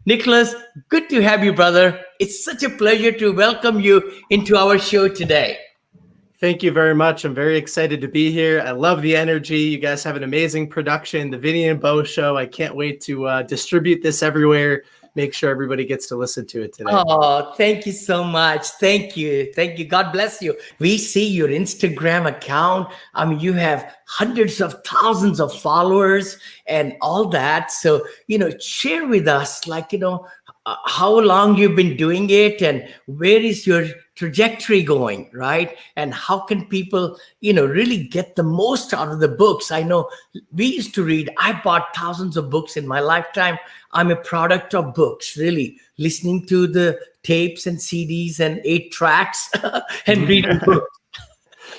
Nicholas, good to have you, brother. It's such a pleasure to welcome you into our show today. Thank you very much. I'm very excited to be here. I love the energy. You guys have an amazing production, the Vinney Beau show. I can't wait to distribute this everywhere. Make sure everybody gets to listen to it today. Oh, thank you so much. Thank you. Thank you. God bless you. We see your Instagram account. I mean, you have hundreds of thousands of followers and all that. So, share with us, how long you've been doing it and where is your trajectory going, right? And how can people, really get the most out of the books? I know we used to read, I bought thousands of books in my lifetime. I'm a product of books, really listening to the tapes and CDs and 8 tracks and reading books.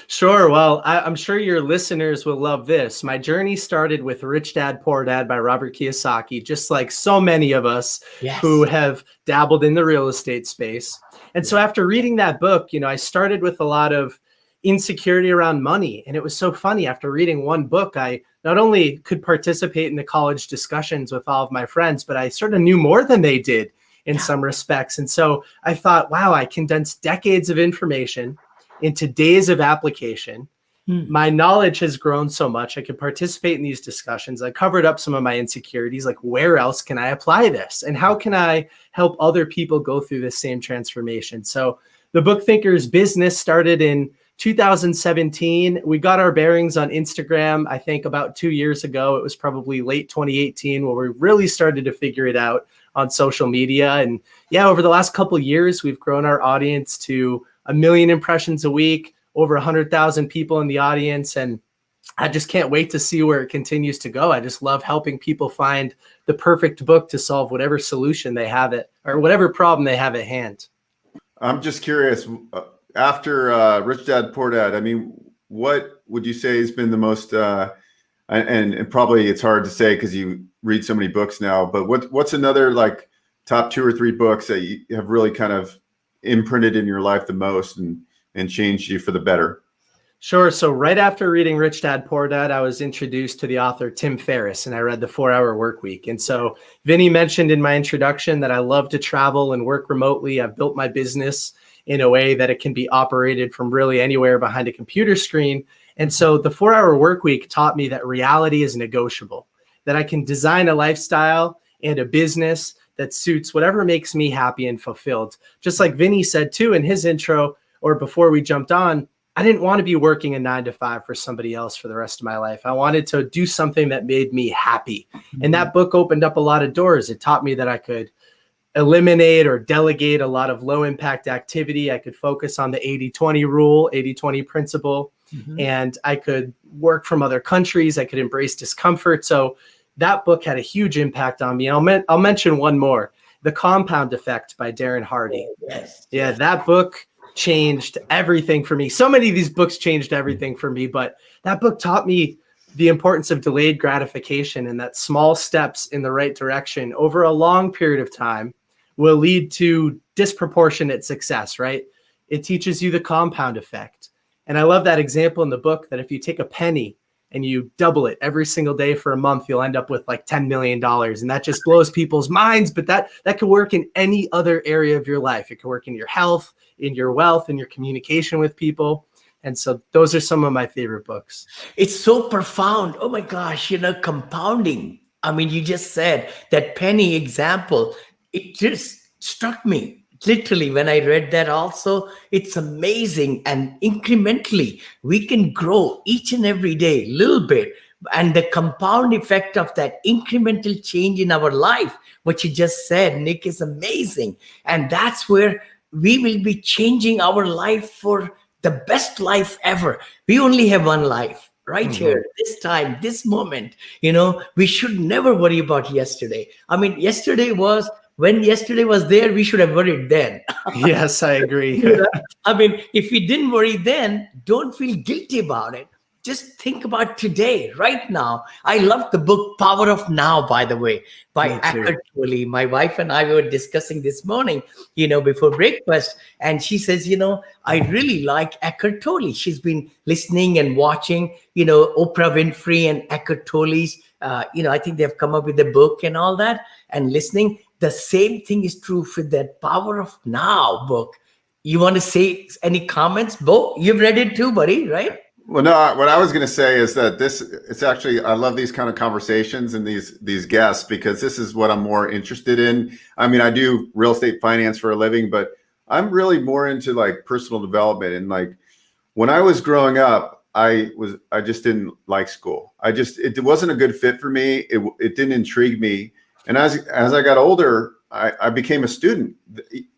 Sure. Well, I'm sure your listeners will love this. My journey started with Rich Dad, Poor Dad by Robert Kiyosaki, just like so many of us who have dabbled in the real estate space. And so after reading that book, I started with a lot of insecurity around money. And it was so funny. After reading one book, I not only could participate in the college discussions with all of my friends, but I sort of knew more than they did in some respects. And so I thought, wow, I condensed decades of information into days of application. My knowledge has grown so much. I can participate in these discussions. I covered up some of my insecurities, like where else can I apply this? And how can I help other people go through this same transformation? So the Book Thinkers business started in 2017. We got our bearings on Instagram, I think about 2 years ago. It was probably late 2018 where we really started to figure it out on social media. And over the last couple of years, we've grown our audience to 1 million impressions a week, over 100,000 people in the audience. And I just can't wait to see where it continues to go. I just love helping people find the perfect book to solve whatever solution they have or whatever problem they have at hand. I'm just curious, after Rich Dad, Poor Dad, I mean, what would you say has been the most, and probably it's hard to say because you read so many books now, but what's another like top 2 or 3 books that you have really kind of imprinted in your life the most and changed you for the better? Sure. So right after reading Rich Dad, Poor Dad, I was introduced to the author Tim Ferriss, and I read The 4-Hour Workweek. And so Vinney mentioned in my introduction that I love to travel and work remotely. I've built my business in a way that it can be operated from really anywhere behind a computer screen. And so the 4-Hour Workweek taught me that reality is negotiable, that I can design a lifestyle and a business that suits whatever makes me happy and fulfilled. Just like Vinney said too in his intro, or before we jumped on, I didn't want to be working a 9-to-5 for somebody else for the rest of my life. I wanted to do something that made me happy. And that book opened up a lot of doors. It taught me that I could eliminate or delegate a lot of low impact activity. I could focus on the 80-20 rule, 80-20 principle, and I could work from other countries. I could embrace discomfort. So that book had a huge impact on me. I'll mention one more, The Compound Effect by Darren Hardy. That book changed everything for me. So many of these books changed everything for me, but that book taught me the importance of delayed gratification and that small steps in the right direction over a long period of time will lead to disproportionate success, right? It teaches you the compound effect. And I love that example in the book that if you take a penny and you double it every single day for a month, you'll end up with like $10 million. And that just blows people's minds. But that could work in any other area of your life. It could work in your health, in your wealth, in your communication with people. And so those are some of my favorite books. It's so profound. Oh my gosh, compounding. I mean, you just said that penny example. It just struck me. Literally, when I read that also, it's amazing. And incrementally, we can grow each and every day, a little bit. And the compound effect of that incremental change in our life, what you just said, Nick, is amazing. And that's where we will be changing our life for the best life ever. We only have one life right here, this time, this moment. We should never worry about yesterday. I mean, when yesterday was there, we should have worried then. Yes, I agree. I mean, if we didn't worry then, don't feel guilty about it. Just think about today, right now. I love the book Power of Now, by the way, by Eckhart Tolle. My wife and I were discussing this morning, before breakfast. And she says, I really like Eckhart Tolle. She's been listening and watching, Oprah Winfrey and Eckhart Tolle's, I think they've come up with a book and all that and listening. the same thing is true for that Power of Now book. You want to say any comments, Beau? You've read it too, buddy, right? Well, no, what I was going to say is that it's actually, I love these kind of conversations and these guests, because this is what I'm more interested in. I mean, I do real estate finance for a living, but I'm really more into like personal development. And like when I was growing up, I just didn't like school. It wasn't a good fit for me. It didn't intrigue me. And as I got older, I became a student.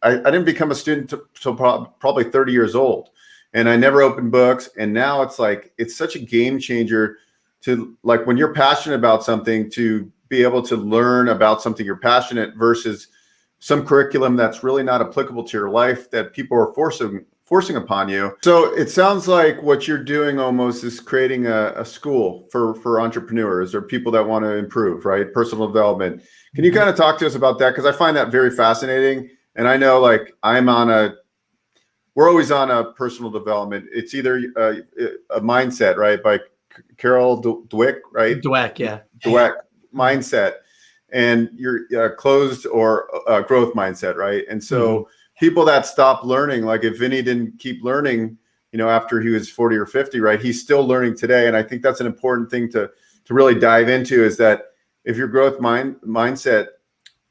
I didn't become a student till probably 30 years old. And I never opened books. And now it's like, it's such a game changer to, like, when you're passionate about something, to be able to learn about something you're passionate versus some curriculum that's really not applicable to your life that people are forcing upon you. So it sounds like what you're doing almost is creating a school for entrepreneurs or people that want to improve, right? Personal development. Can you kind of talk to us about that? Because I find that very fascinating. And I know, like, we're always on a personal development. It's either a mindset, right? By Carol Dweck, right? Dweck, yeah. Dweck mindset, and your closed or growth mindset, right? And so people that stop learning, like if Vinney didn't keep learning, after he was 40 or 50, right? He's still learning today. And I think that's an important thing to really dive into, is that if your growth mindset,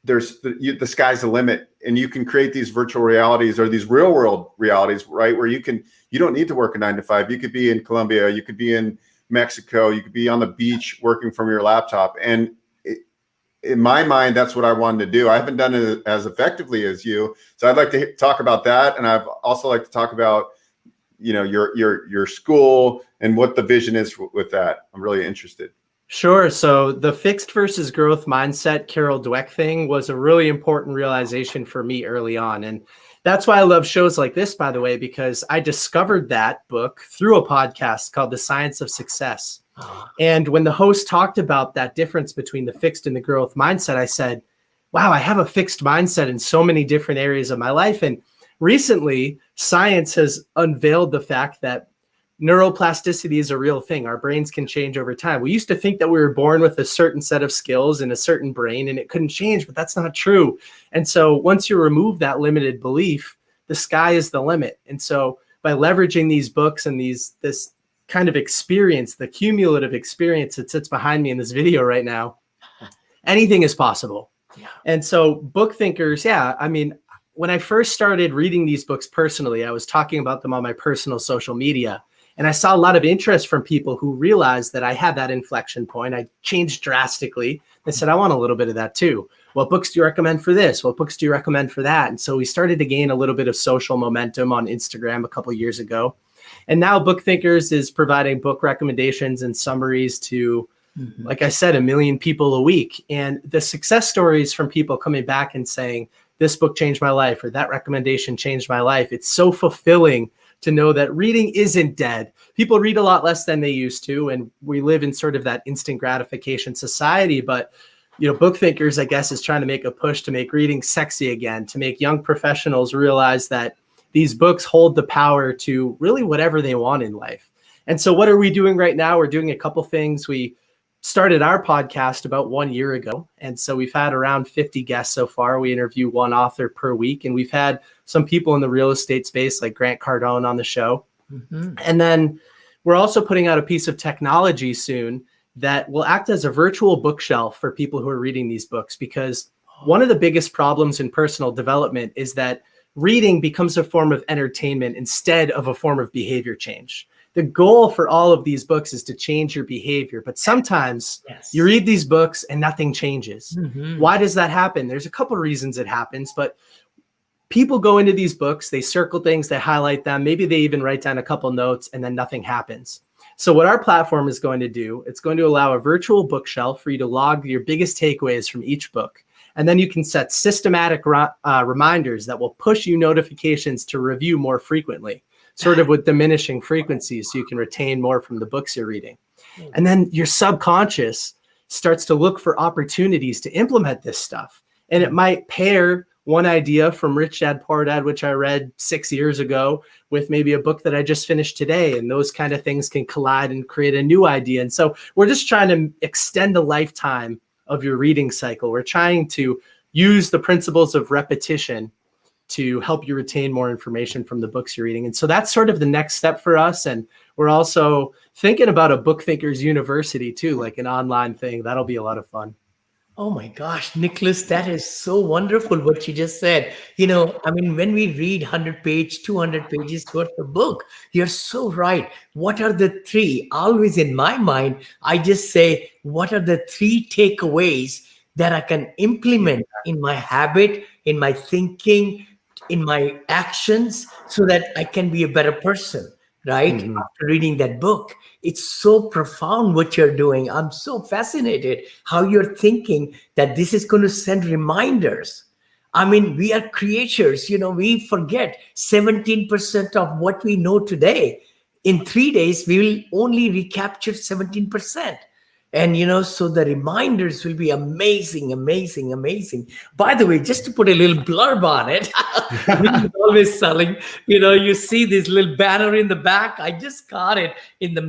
the sky's the limit, and you can create these virtual realities or these real world realities, right? Where you don't need to work a 9 to 5. You could be in Colombia, you could be in Mexico, you could be on the beach working from your laptop. And in my mind, that's what I wanted to do. I haven't done it as effectively as you. So I'd like to talk about that. And I'd also like to talk about, your school and what the vision is with that. I'm really interested. Sure. So the fixed versus growth mindset, Carol Dweck thing, was a really important realization for me early on. And that's why I love shows like this, by the way, because I discovered that book through a podcast called The Science of Success. And when the host talked about that difference between the fixed and the growth mindset, I said, wow, I have a fixed mindset in so many different areas of my life. And recently, science has unveiled the fact that neuroplasticity is a real thing. Our brains can change over time. We used to think that we were born with a certain set of skills and a certain brain and it couldn't change, but that's not true. And so once you remove that limited belief, the sky is the limit. And so by leveraging these books and this kind of experience, the cumulative experience that sits behind me in this video right now, anything is possible. Yeah. And so book thinkers, I mean, when I first started reading these books personally, I was talking about them on my personal social media. And I saw a lot of interest from people who realized that I had that inflection point. I changed drastically. They said, I want a little bit of that too. What books do you recommend for this? What books do you recommend for that? And so we started to gain a little bit of social momentum on Instagram a couple of years ago. And now Book Thinkers is providing book recommendations and summaries to, like I said, 1 million people a week. And the success stories from people coming back and saying, this book changed my life, or that recommendation changed my life. It's so fulfilling to know that reading isn't dead. People read a lot less than they used to, and we live in sort of that instant gratification society. But, Book Thinkers, I guess, is trying to make a push to make reading sexy again, to make young professionals realize that these books hold the power to really whatever they want in life. And so what are we doing right now? We're doing a couple things. We started our podcast about 1 year ago. And so we've had around 50 guests so far. We interview one author per week. And we've had some people in the real estate space like Grant Cardone on the show. And then we're also putting out a piece of technology soon that will act as a virtual bookshelf for people who are reading these books. Because one of the biggest problems in personal development is that reading becomes a form of entertainment instead of a form of behavior change. The goal for all of these books is to change your behavior. But sometimes you read these books and nothing changes. Why does that happen? There's a couple of reasons it happens, but people go into these books, they circle things, they highlight them. Maybe they even write down a couple notes and then nothing happens. So what our platform is going to do, it's going to allow a virtual bookshelf for you to log your biggest takeaways from each book. And then you can set systematic reminders that will push you notifications to review more frequently, sort of with diminishing frequencies, so you can retain more from the books you're reading. And then your subconscious starts to look for opportunities to implement this stuff. And it might pair one idea from Rich Dad Poor Dad, which I read 6 years ago, with maybe a book that I just finished today. And those kind of things can collide and create a new idea. And so we're just trying to extend the lifetime of your reading cycle. We're trying to use the principles of repetition to help you retain more information from the books you're reading. And so that's sort of the next step for us. And we're also thinking about a Book Thinkers University too, like an online thing. That'll be a lot of fun. Oh my gosh, Nicholas, that is so wonderful what you just said. I mean, when we read 100 page, 200 pages worth of book, you're so right. What are the three? Always in my mind, I just say, what are the three takeaways that I can implement in my habit, in my thinking, in my actions, so that I can be a better person, right? After reading that book. It's so profound what you're doing. I'm so fascinated how you're thinking that this is going to send reminders. I mean, we are creatures, we forget 17% of what we know today. In 3 days, we will only recapture 17%. And, so the reminders will be amazing, amazing, amazing. By the way, just to put a little blurb on it, Vinny is always selling, you see this little banner in the back. I just got it in the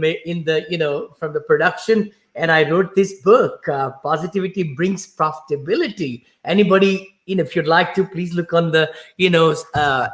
from the production. And I wrote this book, Positivity Brings Profitability. Anybody, if you'd like to, please look on the,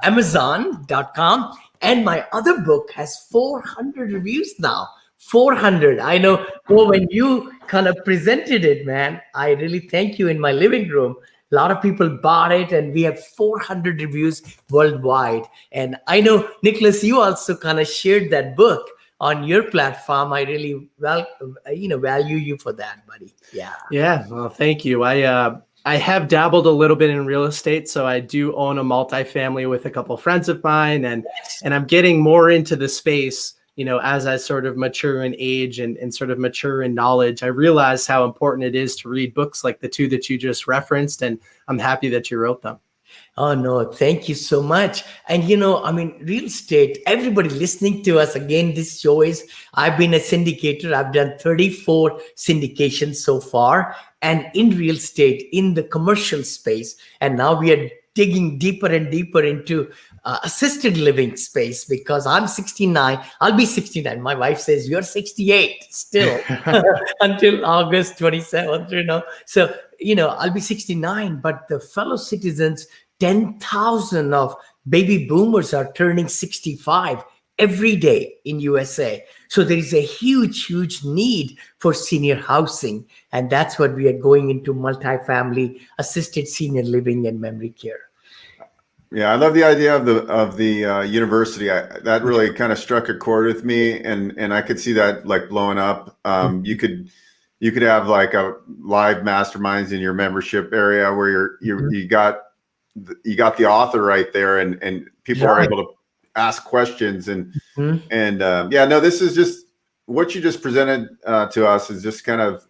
Amazon.com. And my other book has 400 reviews now. 400. I know. Well, when you kind of presented it, man, I really thank you in my living room. A lot of people bought it, and we have 400 reviews worldwide. And I know, Nicholas, you also kind of shared that book on your platform. I really value you for that, buddy. Yeah. Yeah. Well, thank you. I have dabbled a little bit in real estate, so I do own a multifamily with a couple of friends of mine, and I'm getting more into the space. As I sort of mature in age and sort of mature in knowledge, I realize how important it is to read books like the two that you just referenced, and I'm happy that you wrote them. Oh, no, thank you so much. And, I mean, real estate, everybody listening to us, again, this show is, I've been a syndicator. I've done 34 syndications so far. And in real estate, in the commercial space, and now we are digging deeper and deeper into assisted living space, because I'm 69. I'll be 69. My wife says, you're 68 still until August 27th, So, I'll be 69, but the fellow citizens, 10,000 of baby boomers are turning 65 every day in USA. So there is a huge, huge need for senior housing. And that's what we are going into: multifamily, assisted senior living, and memory care. Yeah, I love the idea of the university. That really kind of struck a chord with me, and I could see that like blowing up. You could have like a live masterminds in your membership area where you got the author right there, and people are able to ask questions and this is just what you just presented to us is just kind of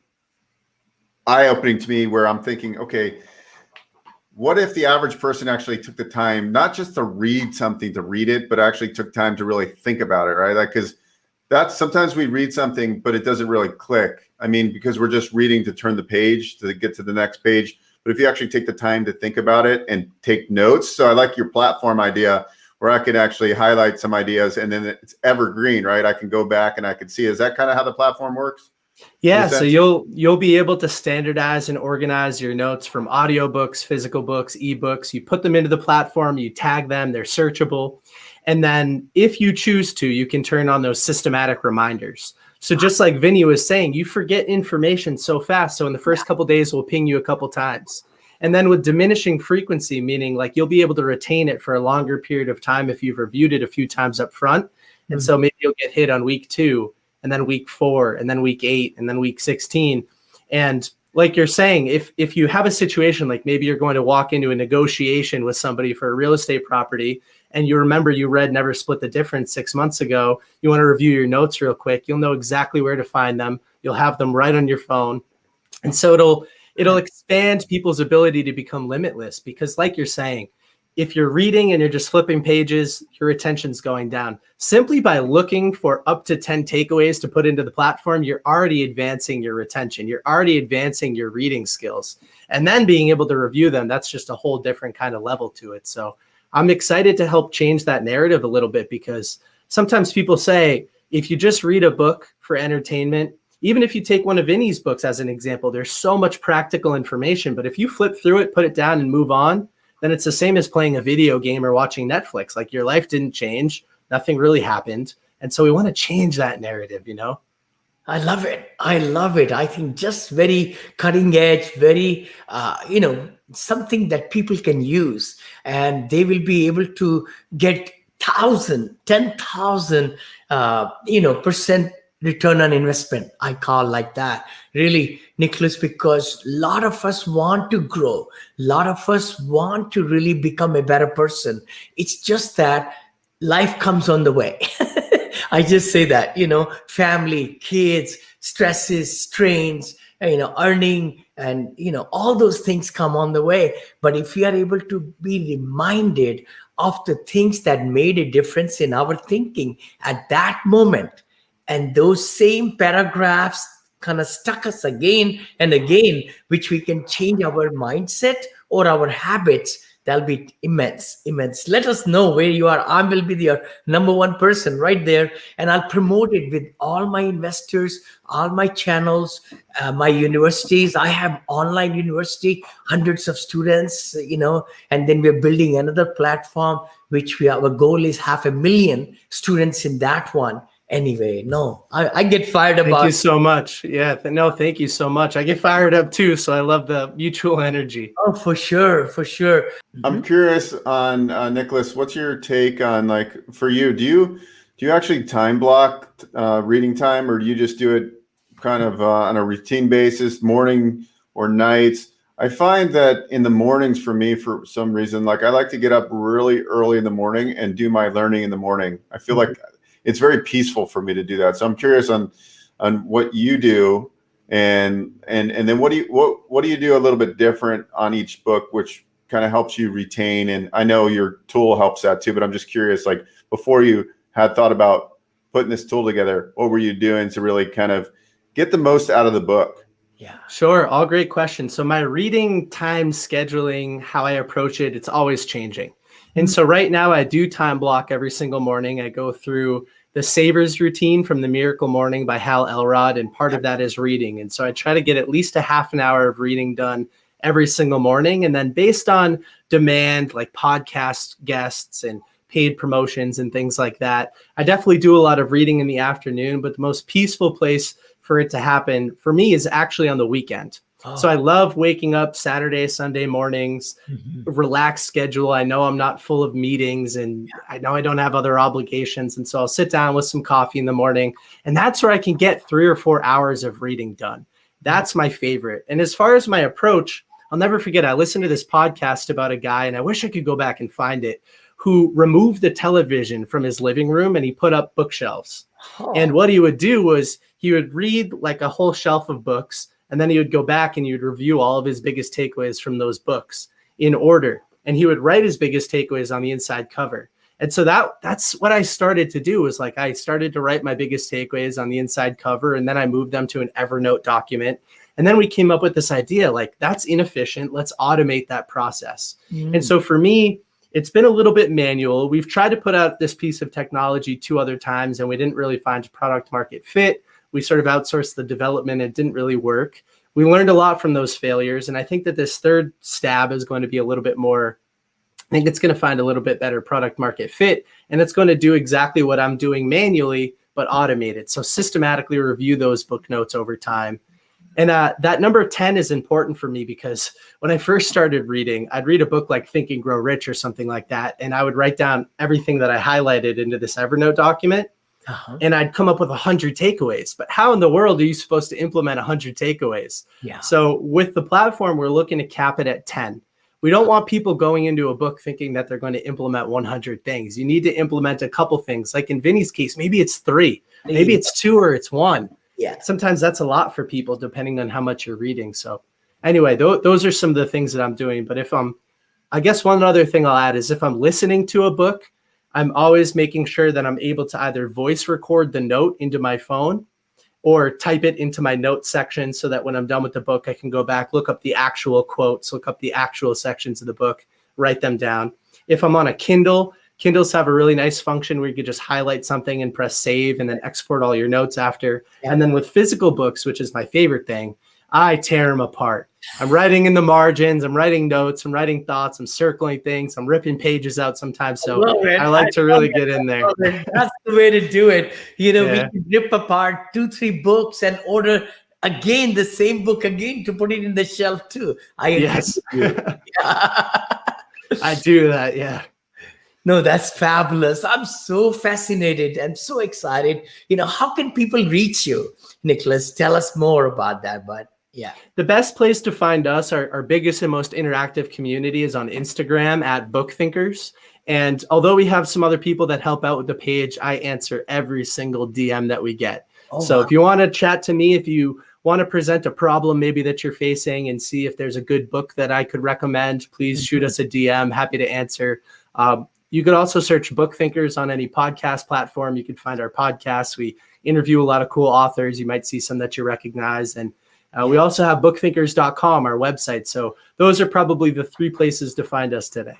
eye-opening to me, where I'm thinking, okay, what if the average person actually took the time, not just to read something to read it, but actually took time to really think about it, right? Like, because that's sometimes we read something, but it doesn't really click. I mean, because we're just reading to turn the page to get to the next page. But if you actually take the time to think about it and take notes, so I like your platform idea where I could actually highlight some ideas and then it's evergreen, right? I can go back and I can see. Is that kind of how the platform works? Yeah, so you'll be able to standardize and organize your notes from audiobooks, physical books, ebooks. You put them into the platform, you tag them, they're searchable. And then if you choose to, you can turn on those systematic reminders. So just like Vinney was saying, you forget information so fast. So in the first couple of days, we'll ping you a couple times. And then with diminishing frequency, meaning like you'll be able to retain it for a longer period of time if you've reviewed it a few times up front. And so maybe you'll get hit on week 2, and then week 4, and then week 8, and then week 16. And like you're saying, if you have a situation like maybe you're going to walk into a negotiation with somebody for a real estate property, and you remember you read Never Split the Difference 6 months ago, you want to review your notes real quick, you'll know exactly where to find them. You'll have them right on your phone. And so it'll expand people's ability to become limitless, because like you're saying, if you're reading and you're just flipping pages, your attention's going down. Simply by looking for up to 10 takeaways to put into the platform, you're already advancing your retention. You're already advancing your reading skills. And then being able to review them, that's just a whole different kind of level to it. So I'm excited to help change that narrative a little bit, because sometimes people say, if you just read a book for entertainment, even if you take one of Vinney's books as an example, there's so much practical information. But if you flip through it, put it down and move on, then it's the same as playing a video game or watching Netflix. Like your life didn't change. Nothing really happened. And so we want to change that narrative, you know? I love it. I love it. I think just very cutting edge, very, something that people can use, and they will be able to get 10,000, percent return on investment. I call like that. Really, Nicholas, because a lot of us want to grow. A lot of us want to really become a better person. It's just that life comes on the way. I just say that, family, kids, stresses, strains, earning, and, all those things come on the way. But if we are able to be reminded of the things that made a difference in our thinking at that moment, and those same paragraphs kind of stuck us again and again, which we can change our mindset or our habits, that'll be immense. Let us know where you are. I will be your number one person right there, and I'll promote it with all my investors, all my channels, my universities. I have online university, hundreds of students, and then we're building another platform, which our goal is 500,000 students in that one. Anyway, I get fired about. Thank you so much. Yeah, thank you so much. I get fired up too, so I love the mutual energy. Oh, for sure. I'm curious on Nicholas. What's your take on, like, for you? Do you actually time block reading time, or do you just do it kind of on a routine basis, morning or nights? I find that in the mornings, for me, for some reason, like I like to get up really early in the morning and do my learning in the morning. I feel like it's very peaceful for me to do that. So I'm curious on what you do, and then what do you do a little bit different on each book, which kind of helps you retain? And I know your tool helps that too, but I'm just curious, like before you had thought about putting this tool together, what were you doing to really kind of get the most out of the book? Yeah, sure. All great questions. So my reading time scheduling, how I approach it, it's always changing. And so right now I do time block every single morning. I go through the Savers routine from The Miracle Morning by Hal Elrod, and part of that is reading. And so I try to get at least a half an hour of reading done every single morning. And then based on demand, like podcast guests and paid promotions and things like that, I definitely do a lot of reading in the afternoon, but the most peaceful place for it to happen for me is actually on the weekend. Oh. So I love waking up Saturday, Sunday mornings, relaxed schedule. I know I'm not full of meetings, and I know I don't have other obligations. And so I'll sit down with some coffee in the morning, and that's where I can get 3 or 4 hours of reading done. That's my favorite. And as far as my approach, I'll never forget, I listened to this podcast about a guy, and I wish I could go back and find it, who removed the television from his living room and he put up bookshelves. Oh. And what he would do was he would read like a whole shelf of books, and then he would go back and he would review all of his biggest takeaways from those books in order. And he would write his biggest takeaways on the inside cover. And so that's what I started to do, was like I started to write my biggest takeaways on the inside cover, and then I moved them to an Evernote document. And then we came up with this idea, like, that's inefficient. Let's automate that process. And so for me, it's been a little bit manual. We've tried to put out this piece of technology 2 other times, and we didn't really find product market fit. We sort of outsourced the development. It didn't really work. We learned a lot from those failures. And I think that this third stab is going to be a little bit more, I think it's going to find a little bit better product market fit. And it's going to do exactly what I'm doing manually, but automated. So systematically review those book notes over time. And that number 10 is important for me, because when I first started reading, I'd read a book like Think and Grow Rich or something like that. And I would write down everything that I highlighted into this Evernote document. And I'd come up with 100 takeaways. But how in the world are you supposed to implement 100 takeaways? Yeah. So with the platform, we're looking to cap it at 10. We don't want people going into a book thinking that they're going to implement 100 things. You need to implement a couple things. Like in Vinney's case, maybe it's 3, maybe it's 2, or it's 1. Yeah. Sometimes that's a lot for people, depending on how much you're reading. So anyway, those are some of the things that I'm doing. But I guess one other thing I'll add is if I'm listening to a book, I'm always making sure that I'm able to either voice record the note into my phone or type it into my notes section, so that when I'm done with the book, I can go back, look up the actual quotes, look up the actual sections of the book, write them down. If I'm on a Kindle, Kindles have a really nice function where you could just highlight something and press save and then export all your notes after. Yeah. And then with physical books, which is my favorite thing, I tear them apart. I'm writing in the margins, I'm writing notes, I'm writing thoughts, I'm circling things, I'm ripping pages out sometimes. So I like to really get in there. That's the way to do it. You know, Yeah. we can rip apart 2-3 books and order again the same book again to put it in the shelf too. I agree Yes. with you. I do that. Yeah. No, that's fabulous. I'm so fascinated. I'm so excited. You know, how can people reach you, Nicholas? Tell us more about that. But yeah. The best place to find us, our biggest and most interactive community, is on Instagram at BookThinkers. And although we have some other people that help out with the page, I answer every single DM that we get. Oh, So wow. if you want to chat to me, if you want to present a problem maybe that you're facing and see if there's a good book that I could recommend, please shoot us a DM. Happy to answer. You could also search Book Thinkers on any podcast platform. You can find our podcasts. We interview a lot of cool authors. You might see some that you recognize. And we also have bookthinkers.com, our website. So those are probably the 3 places to find us today.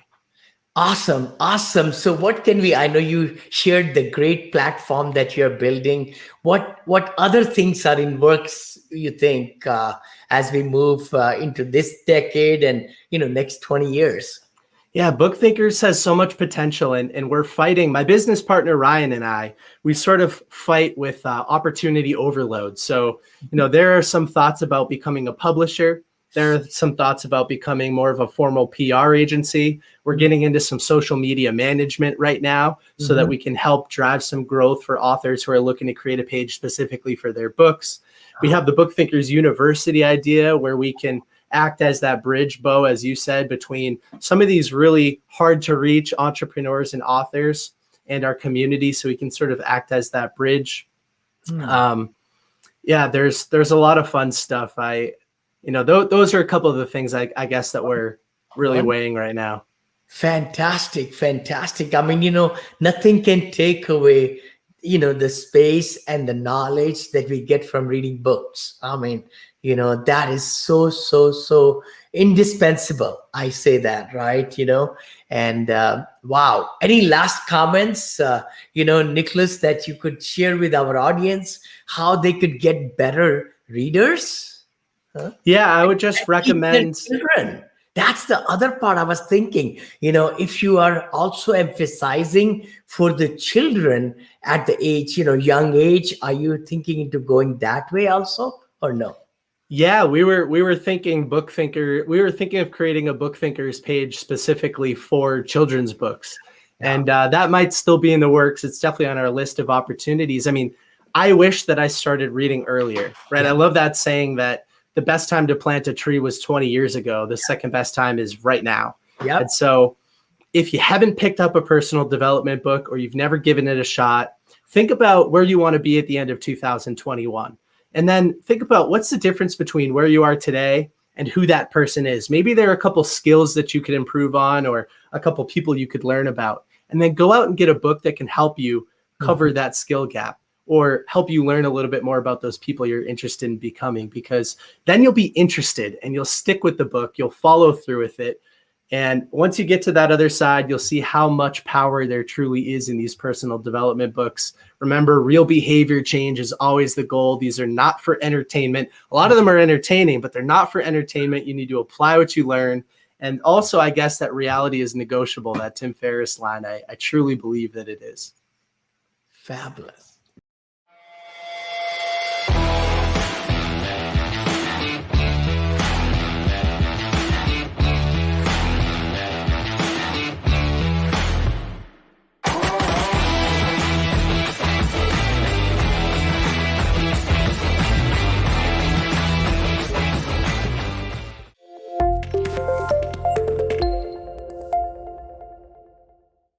Awesome. Awesome. So what can we, I know you shared the great platform that you're building. What other things are in works, you think, as we move into this decade and, you know, next 20 years? Yeah, Book Thinkers has so much potential, and we're fighting. My business partner, Ryan, and I, we sort of fight with opportunity overload. So, you know, there are some thoughts about becoming a publisher. There are some thoughts about becoming more of a formal PR agency. We're getting into some social media management right now so that we can help drive some growth for authors who are looking to create a page specifically for their books. We have the Book Thinkers University idea where we can act as that bridge, Beau, as you said, between some of these really hard to reach entrepreneurs and authors and our community. So we can sort of act as that bridge. Yeah, there's a lot of fun stuff. Those are a couple of the things I guess that we're really weighing right now. Fantastic. Fantastic. I mean, you know, nothing can take away, you know, the space and the knowledge that we get from reading books. I mean, you know, that is so indispensable. I say that, right? You know, and wow. Any last comments, you know, Nicholas, that you could share with our audience, how they could get better readers? Huh? Yeah, I would just recommend. Children. That's the other part I was thinking. You know, if you are also emphasizing for the children at the age, you know, young age, are you thinking into going that way also or no? Yeah, we were thinking Book Thinker. We were thinking of creating a Book Thinkers page specifically for children's books. Yeah. And that might still be in the works. It's definitely on our list of opportunities. I mean, I wish that I started reading earlier, right? Yeah. I love that saying that the best time to plant a tree was 20 years ago. The second best time is right now. Yep. And so if you haven't picked up a personal development book or you've never given it a shot, think about where you want to be at the end of 2021. And then think about what's the difference between where you are today and who that person is. Maybe there are a couple skills that you could improve on or a couple people you could learn about. And then go out and get a book that can help you cover that skill gap or help you learn a little bit more about those people you're interested in becoming, because then you'll be interested and you'll stick with the book. You'll follow through with it. And once you get to that other side, you'll see how much power there truly is in these personal development books. Remember, real behavior change is always the goal. These are not for entertainment. A lot of them are entertaining, but they're not for entertainment. You need to apply what you learn. And also, I guess that reality is negotiable, that Tim Ferriss line. I truly believe that it is. Fabulous.